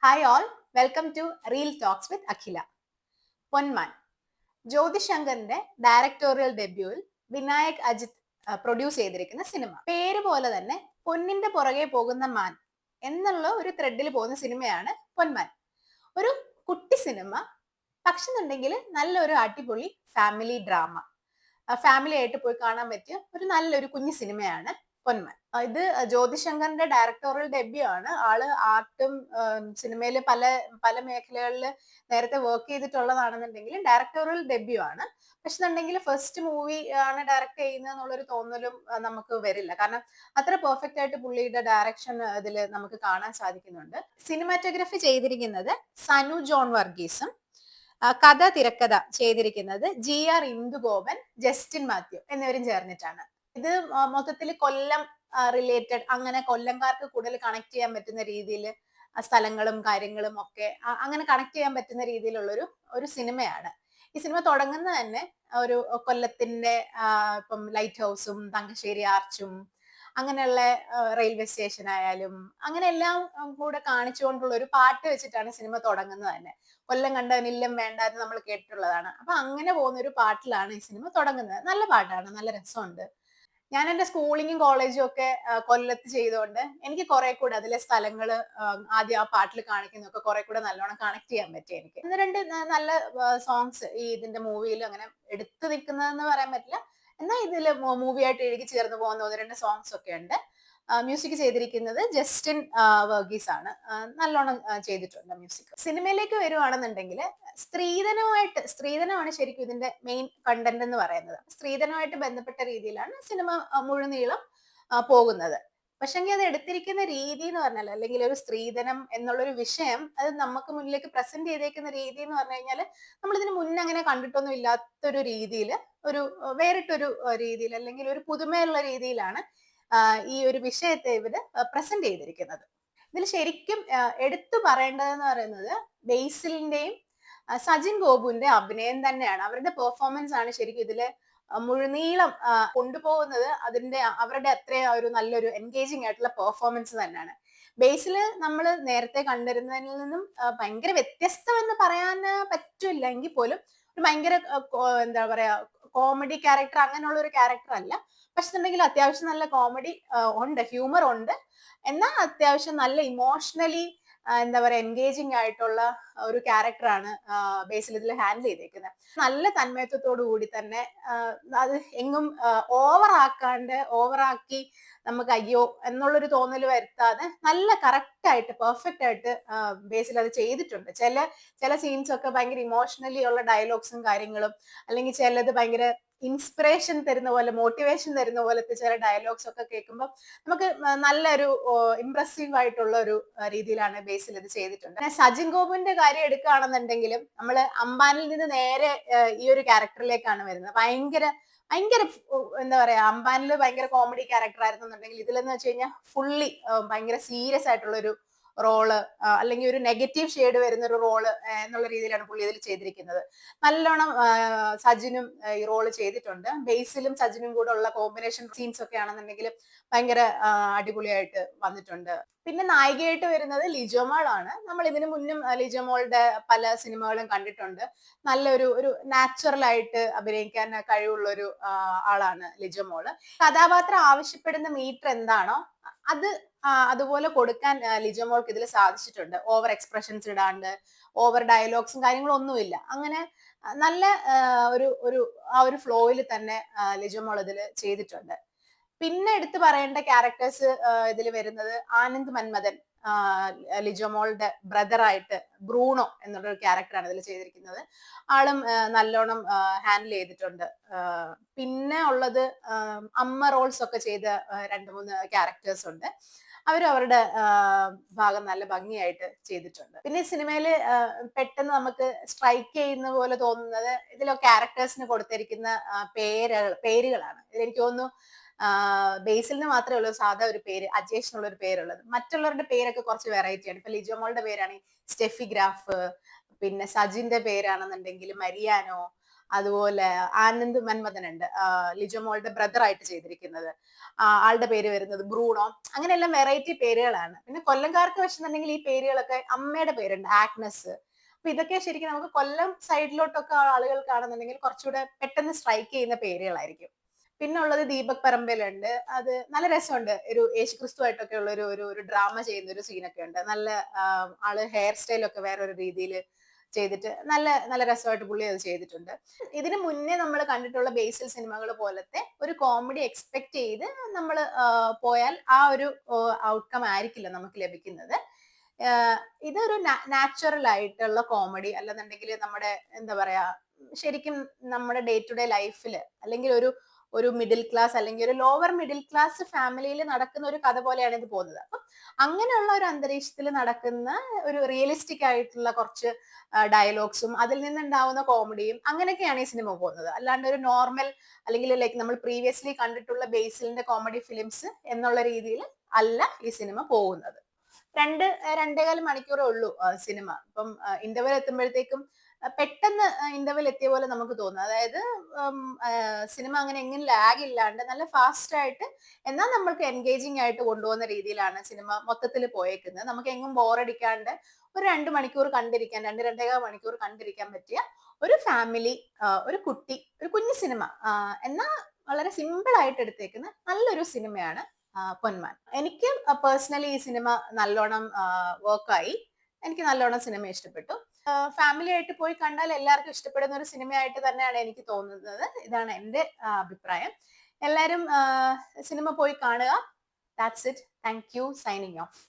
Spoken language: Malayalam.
Hi all, welcome to reel talks with Akhila. Ponman Jyothi ശങ്കറിന്റെ ഡയറക്ടോറിയൽ ഡെബ്യൂവിൽ വിനായക് അജിത് പ്രൊഡ്യൂസ് ചെയ്തിരിക്കുന്ന സിനിമ. പേര് പോലെ തന്നെ പൊന്നിന്റെ പുറകെ പോകുന്ന മാൻ എന്നുള്ള ഒരു ത്രെഡിൽ പോകുന്ന സിനിമയാണ് പൊന്മാൻ. ഒരു കുട്ടി സിനിമ, പക്ഷെന്നുണ്ടെങ്കിൽ നല്ലൊരു അടിപൊളി ഫാമിലി ഡ്രാമ, ഫാമിലി ആയിട്ട് പോയി കാണാൻ പറ്റിയ ഒരു നല്ലൊരു കുഞ്ഞു സിനിമയാണ് പൊന്മാൻ. ഇത് ജ്യോതിശങ്കറിന്റെ ഡയറക്ടോറിയൽ ഡെബ്യൂ ആണ്. ആള് ആർട്ടും സിനിമയിൽ പല പല മേഖലകളിൽ നേരത്തെ വർക്ക് ചെയ്തിട്ടുള്ളതാണെന്നുണ്ടെങ്കിൽ ഡയറക്ടോറിയൽ ഡെബ്യൂ ആണ്. പക്ഷെ എന്നുണ്ടെങ്കിൽ ഫസ്റ്റ് മൂവി ആണ് ഡയറക്ട് ചെയ്യുന്നത് എന്നുള്ളൊരു തോന്നലും നമുക്ക് വരില്ല. കാരണം അത്ര പെർഫെക്റ്റ് ആയിട്ട് പുള്ളിയുടെ ഡയറക്ഷൻ ഇതിൽ നമുക്ക് കാണാൻ സാധിക്കുന്നുണ്ട്. സിനിമാറ്റോഗ്രഫി ചെയ്തിരിക്കുന്നത് സനു ജോൺ വർഗീസും കഥ തിരക്കഥ ചെയ്തിരിക്കുന്നത് GR ഇന്ദുഗോപൻ, ജസ്റ്റിൻ മാത്യു എന്നിവരും ചേർന്നിട്ടാണ്. ഇത് മൊത്തത്തിൽ കൊല്ലം റിലേറ്റഡ്, അങ്ങനെ കൊല്ലംകാർക്ക് കൂടുതൽ കണക്ട് ചെയ്യാൻ പറ്റുന്ന രീതിയിൽ സ്ഥലങ്ങളും കാര്യങ്ങളും ഒക്കെ അങ്ങനെ കണക്ട് ചെയ്യാൻ പറ്റുന്ന രീതിയിലുള്ള ഒരു സിനിമയാണ്. ഈ സിനിമ തുടങ്ങുന്നത് തന്നെ ഒരു കൊല്ലത്തിന്റെ ഇപ്പം ലൈറ്റ് ഹൗസും തങ്കശ്ശേരി ആർച്ചും അങ്ങനെയുള്ള റെയിൽവേ സ്റ്റേഷൻ ആയാലും അങ്ങനെ എല്ലാം കൂടെ കാണിച്ചുകൊണ്ടുള്ള ഒരു പാട്ട് വെച്ചിട്ടാണ് സിനിമ തുടങ്ങുന്നത് തന്നെ. കൊല്ലം കണ്ട നില്ലം വേണ്ട എന്ന് നമ്മൾ കേട്ടിട്ടുള്ളതാണ്. അപ്പൊ അങ്ങനെ പോകുന്ന ഒരു പാട്ടിലാണ് ഈ സിനിമ തുടങ്ങുന്നത്. നല്ല പാട്ടാണ്, നല്ല രസമുണ്ട്. ഞാൻ എന്റെ സ്കൂളിങ്ങും കോളേജും ഒക്കെ കൊല്ലത്ത് ചെയ്തുകൊണ്ട് എനിക്ക് കുറെ കൂടെ അതിലെ സ്ഥലങ്ങള് ആദ്യം ആ പാട്ടിൽ കാണിക്കുന്നൊക്കെ കുറെ കൂടെ നല്ലോണം കണക്ട് ചെയ്യാൻ പറ്റി. എനിക്ക് ഒന്ന് രണ്ട് നല്ല സോങ്സ് ഈ ഇതിന്റെ മൂവിയിൽ അങ്ങനെ എടുത്തു നിൽക്കുന്നതെന്ന് പറയാൻ പറ്റില്ല, എന്നാൽ ഇതിൽ മൂവിയായിട്ട് എഴുതി ചേർന്ന് പോകുന്ന ഒന്ന് രണ്ട് സോങ്സ് ഒക്കെ ഉണ്ട്. മ്യൂസിക് ചെയ്തിരിക്കുന്നത് ജസ്റ്റിൻ വർഗീസ് ആണ്. നല്ലോണം ചെയ്തിട്ടുണ്ട് മ്യൂസിക്. സിനിമയിലേക്ക് വരുവാണെന്നുണ്ടെങ്കിൽ സ്ത്രീധനമാണ് ശരിക്കും ഇതിന്റെ മെയിൻ കണ്ടന്റ് എന്ന് പറയുന്നത്. സ്ത്രീധനമായിട്ട് ബന്ധപ്പെട്ട രീതിയിലാണ് സിനിമ മുഴുനീളം പോകുന്നത്. പക്ഷെങ്കിൽ അത് എടുത്തിരിക്കുന്ന രീതി എന്ന് പറഞ്ഞാൽ, അല്ലെങ്കിൽ ഒരു സ്ത്രീധനം എന്നുള്ളൊരു വിഷയം അത് നമുക്ക് മുന്നിലേക്ക് പ്രസന്റ് ചെയ്തേക്കുന്ന രീതി എന്ന് പറഞ്ഞു കഴിഞ്ഞാൽ നമ്മൾ ഇതിന് മുന്നേ അങ്ങനെ കണ്ടിട്ടൊന്നും ഇല്ലാത്തൊരു രീതിയിൽ, ഒരു വേറിട്ടൊരു രീതിയിൽ, അല്ലെങ്കിൽ ഒരു പുതുമയുള്ള രീതിയിലാണ് ഈ ഒരു വിഷയത്തെ ഇവര് പ്രസന്റ് ചെയ്തിരിക്കുന്നത്. ഇതിൽ ശരിക്കും എടുത്തു പറയേണ്ടതെന്ന് പറയുന്നത് ബേസിലിന്റെയും സജിൻ ഗോപുവിന്റെ അഭിനയം തന്നെയാണ്. അവരുടെ പെർഫോമൻസ് ആണ് ശരിക്കും ഇതില് മുഴുനീളം കൊണ്ടുപോകുന്നത്. അവരുടെ അത്രയും ഒരു നല്ലൊരു എൻഗേജിങ് ആയിട്ടുള്ള പെർഫോമൻസ് തന്നെയാണ്. ബേസില് നമ്മൾ നേരത്തെ കണ്ടിരുന്നതിൽ നിന്നും ഭയങ്കര വ്യത്യസ്തം എന്ന് പറയാൻ പറ്റില്ല എങ്കിൽ പോലും ഒരു ഭയങ്കര എന്താ പറയാ കോമഡി ക്യാരക്ടർ അങ്ങനെയുള്ള ഒരു ക്യാരക്ടർ അല്ല. പക്ഷെ ഉണ്ടെങ്കിൽ അത്യാവശ്യം നല്ല കോമഡി ഉണ്ട്, ഹ്യൂമർ ഉണ്ട്. എന്നാൽ അത്യാവശ്യം നല്ല ഇമോഷണലി എന്താ പറയാ എൻഗേജിങ് ആയിട്ടുള്ള ഒരു ക്യാരക്ടറാണ് ബേസിൽ ഇതിൽ ഹാൻഡിൽ ചെയ്തേക്കുന്നത്. നല്ല തന്മയത്വത്തോടു കൂടി തന്നെ അത് എങ്ങും ഓവറാക്കി നമുക്ക് അയ്യോ എന്നുള്ളൊരു തോന്നൽ വരുത്താതെ നല്ല കറക്റ്റ് ആയിട്ട് പെർഫെക്റ്റ് ആയിട്ട് ബേസിൽ അത് ചെയ്തിട്ടുണ്ട്. ചില സീൻസ് ഒക്കെ ഭയങ്കര ഇമോഷണലി ഉള്ള ഡയലോഗ്സും കാര്യങ്ങളും, അല്ലെങ്കിൽ ചിലത് ഭയങ്കര ഇൻസ്പിറേഷൻ തരുന്ന പോലെ, മോട്ടിവേഷൻ തരുന്ന പോലത്തെ ചില ഡയലോഗ്സ് ഒക്കെ കേൾക്കുമ്പോൾ നമുക്ക് നല്ലൊരു ഇംപ്രസീവ് ആയിട്ടുള്ള ഒരു രീതിയിലാണ് ബേസിൽ ഇത് ചെയ്തിട്ടുണ്ട്. പിന്നെ സജിൻ ഗോപുവിന്റെ കാര്യം എടുക്കുകയാണെന്നുണ്ടെങ്കിലും നമ്മൾ അംബാനിൽ നിന്ന് നേരെ ഈ ഒരു ക്യാരക്ടറിലേക്കാണ് വരുന്നത്. ഭയങ്കര എന്താ പറയാ, അംബാനിൽ ഭയങ്കര കോമഡി ക്യാരക്ടർ ആയിരുന്നുണ്ടെങ്കിൽ ഇതിലെന്ന് വെച്ച് കഴിഞ്ഞാൽ ഫുള്ളി ഭയങ്കര സീരിയസ് ആയിട്ടുള്ള ഒരു റോള്, അല്ലെങ്കിൽ ഒരു നെഗറ്റീവ് ഷെയ്ഡ് വരുന്ന ഒരു റോള് എന്നുള്ള രീതിയിലാണ് പുള്ളി ഇതിൽ ചെയ്തിരിക്കുന്നത്. നല്ലോണം സജിനും ഈ റോള് ചെയ്തിട്ടുണ്ട്. ബേസിലും സജിനും കൂടെ ഉള്ള കോമ്പിനേഷൻ സീൻസ് ഒക്കെ ആണെന്നുണ്ടെങ്കിൽ ഭയങ്കര അടിപൊളിയായിട്ട് വന്നിട്ടുണ്ട്. പിന്നെ നായികയായിട്ട് വരുന്നത് ലിജോമോൾ ആണ്. നമ്മൾ ഇതിനു മുന്നും ലിജോമോളുടെ പല സിനിമകളും കണ്ടിട്ടുണ്ട്. ഒരു നാച്ചുറൽ ആയിട്ട് അഭിനയിക്കാൻ കഴിവുള്ള ഒരു ആളാണ് ലിജോമോള്. കഥാപാത്രം ആവശ്യപ്പെടുന്ന മീറ്റർ എന്താണോ അത് അതുപോലെ കൊടുക്കാൻ ലിജോമോൾക്ക് ഇതിൽ സാധിച്ചിട്ടുണ്ട്. ഓവർ എക്സ്പ്രഷൻസ് ഇടാണ്ട്, ഓവർ ഡയലോഗ്സും കാര്യങ്ങളും ഒന്നുമില്ല. അങ്ങനെ നല്ല ഒരു ഫ്ലോയിൽ തന്നെ ലിജോമോൾ ഇതിൽ ചെയ്തിട്ടുണ്ട്. പിന്നെ എടുത്തു പറയേണ്ട ക്യാരക്ടേഴ്സ് ഇതിൽ വരുന്നത് ആനന്ദ് മന്മഥൻ, ലിജോമോളുടെ ബ്രദറായിട്ട് ബ്രൂണോ എന്നുള്ളൊരു ക്യാരക്ടറാണ് ഇതിൽ ചെയ്തിരിക്കുന്നത്. ആളും നല്ലോണം ഹാൻഡിൽ ചെയ്തിട്ടുണ്ട്. പിന്നെ ഉള്ളത് അമ്മ റോൾസ് ഒക്കെ ചെയ്ത രണ്ട് മൂന്ന് ക്യാരക്ടേഴ്സ് ഉണ്ട്. അവരുടെ ഭാഗം നല്ല ഭംഗിയായിട്ട് ചെയ്തിട്ടുണ്ട്. പിന്നെ സിനിമയില് പെട്ടെന്ന് സ്ട്രൈക്ക് ചെയ്യുന്ന പോലെ തോന്നുന്നത് ഇതിലെ ക്യാരക്ടേഴ്സിന് കൊടുത്തിരിക്കുന്ന പേരുകളാണ്. എനിക്ക് തോന്നുന്നു ബേസിലിന് മാത്രമേ ഉള്ളൂ സാധാ ഒരു പേര്, അജേഷ് എന്നുള്ള ഒരു പേരുള്ളത്. മറ്റുള്ളവരുടെ പേരൊക്കെ കുറച്ച് വെറൈറ്റിയാണ്. ഇപ്പൊ ലിജോമോളുടെ പേരാണെങ്കിൽ സ്റ്റെഫി ഗ്രാഫ്, പിന്നെ സജിന്റെ പേരാണെന്നുണ്ടെങ്കിൽ മരിയാനോ, അതുപോലെ ആനന്ദ് മന്മഥൻ ഉണ്ട്, ലിജോ മോളുടെ ബ്രദർ ആയിട്ട് ചെയ്തിരിക്കുന്നത്. ആളുടെ പേര് വരുന്നത് ബ്രൂണോ. അങ്ങനെയെല്ലാം വെറൈറ്റി പേരുകളാണ്. പിന്നെ കൊല്ലംകാർക്ക് വെച്ചിട്ടുണ്ടെങ്കിൽ ഈ പേരുകളൊക്കെ, അമ്മയുടെ പേരുണ്ട് ആഗ്നസ്. അപ്പൊ ഇതൊക്കെ ശരിക്കും നമുക്ക് കൊല്ലം സൈഡിലോട്ടൊക്കെ ആളുകൾ കാണുന്നുണ്ടെങ്കിൽ കുറച്ചുകൂടെ പെട്ടെന്ന് സ്ട്രൈക്ക് ചെയ്യുന്ന പേരുകളായിരിക്കും. പിന്നെ ഉള്ളത് ദീപക് പറമ്പലുണ്ട്. അത് നല്ല രസമുണ്ട്. ഒരു യേശുക്രിസ്തു ആയിട്ടൊക്കെ ഉള്ള ഒരു ഡ്രാമ ചെയ്യുന്ന ഒരു സീനൊക്കെ ഉണ്ട്. നല്ല ആള് ഹെയർ സ്റ്റൈലൊക്കെ വേറൊരു രീതിയിൽ ചെയ്തിട്ട് നല്ല നല്ല രസമായിട്ട് പുള്ളി അത് ചെയ്തിട്ടുണ്ട്. ഇതിന് മുന്നേ നമ്മൾ കണ്ടിട്ടുള്ള ബേസിൽ സിനിമകൾ പോലത്തെ ഒരു കോമഡി എക്സ്പെക്ട് ചെയ്ത് നമ്മൾ പോയാൽ ആ ഒരു ഔട്ട്കം ആയിരിക്കില്ല നമുക്ക് ലഭിക്കുന്നത്. ഇതൊരു നാച്ചുറൽ ആയിട്ടുള്ള കോമഡി, അല്ലെന്നുണ്ടെങ്കിൽ നമ്മുടെ എന്താ പറയാ, ശരിക്കും നമ്മുടെ ഡേ ടു ഡേ ലൈഫിൽ, അല്ലെങ്കിൽ ഒരു ഒരു മിഡിൽ ക്ലാസ് അല്ലെങ്കിൽ ഒരു ലോവർ മിഡിൽ ക്ലാസ് ഫാമിലിയിൽ നടക്കുന്ന ഒരു കഥ പോലെയാണ് ഇത് പോകുന്നത്. അപ്പം അങ്ങനെയുള്ള ഒരു അന്തരീക്ഷത്തിൽ നടക്കുന്ന ഒരു റിയലിസ്റ്റിക് ആയിട്ടുള്ള കുറച്ച് ഡയലോഗ്സും അതിൽ നിന്നുണ്ടാവുന്ന കോമഡിയും അങ്ങനെയൊക്കെയാണ് ഈ സിനിമ പോകുന്നത്. അല്ലാണ്ട് ഒരു നോർമൽ, അല്ലെങ്കിൽ ലൈക്ക് നമ്മൾ പ്രീവിയസ്ലി കണ്ടിട്ടുള്ള ബേസിലിന്റെ കോമഡി ഫിലിംസ് എന്നുള്ള രീതിയിൽ അല്ല ഈ സിനിമ പോകുന്നത്. 2 2.25 മണിക്കൂറേ ഉള്ളൂ സിനിമ. ഇപ്പം ഇന്റർവെൽ എത്തുമ്പോഴത്തേക്കും പെട്ടെന്ന് ഇന്റർവെൽ എത്തിയ പോലെ നമുക്ക് തോന്നും. അതായത് സിനിമ അങ്ങനെ എങ്ങനെ ലാഗ് ഇല്ലാണ്ട് നല്ല ഫാസ്റ്റ് ആയിട്ട്, എന്നാൽ നമ്മൾക്ക് എൻഗേജിങ് ആയിട്ട് കൊണ്ടുപോകുന്ന രീതിയിലാണ് സിനിമ മൊത്തത്തിൽ പോയേക്കുന്നത്. നമുക്ക് എങ്ങും ബോറടിക്കാണ്ട് ഒരു 2 മണിക്കൂർ കണ്ടിരിക്കാൻ, 2 2.25 മണിക്കൂർ കണ്ടിരിക്കാൻ പറ്റിയ ഒരു ഫാമിലി, ഒരു കുട്ടി, ഒരു കുഞ്ഞു സിനിമ, എന്നാൽ വളരെ സിമ്പിൾ ആയിട്ട് എടുത്തേക്കുന്ന നല്ലൊരു സിനിമയാണ് പൊന്മാൻ. എനിക്ക് പേഴ്സണലി ഈ സിനിമ നല്ലോണം വർക്കായി. എനിക്ക് നല്ലോണം സിനിമ ഇഷ്ടപ്പെട്ടു. ഫാമിലി ആയിട്ട് പോയി കണ്ടാൽ എല്ലാവർക്കും ഇഷ്ടപ്പെടുന്ന ഒരു സിനിമയായിട്ട് തന്നെയാണ് എനിക്ക് തോന്നുന്നത്. ഇതാണ് എന്റെ അഭിപ്രായം. എല്ലാരും സിനിമ പോയി കാണുക. That's it. Thank you. Signing off.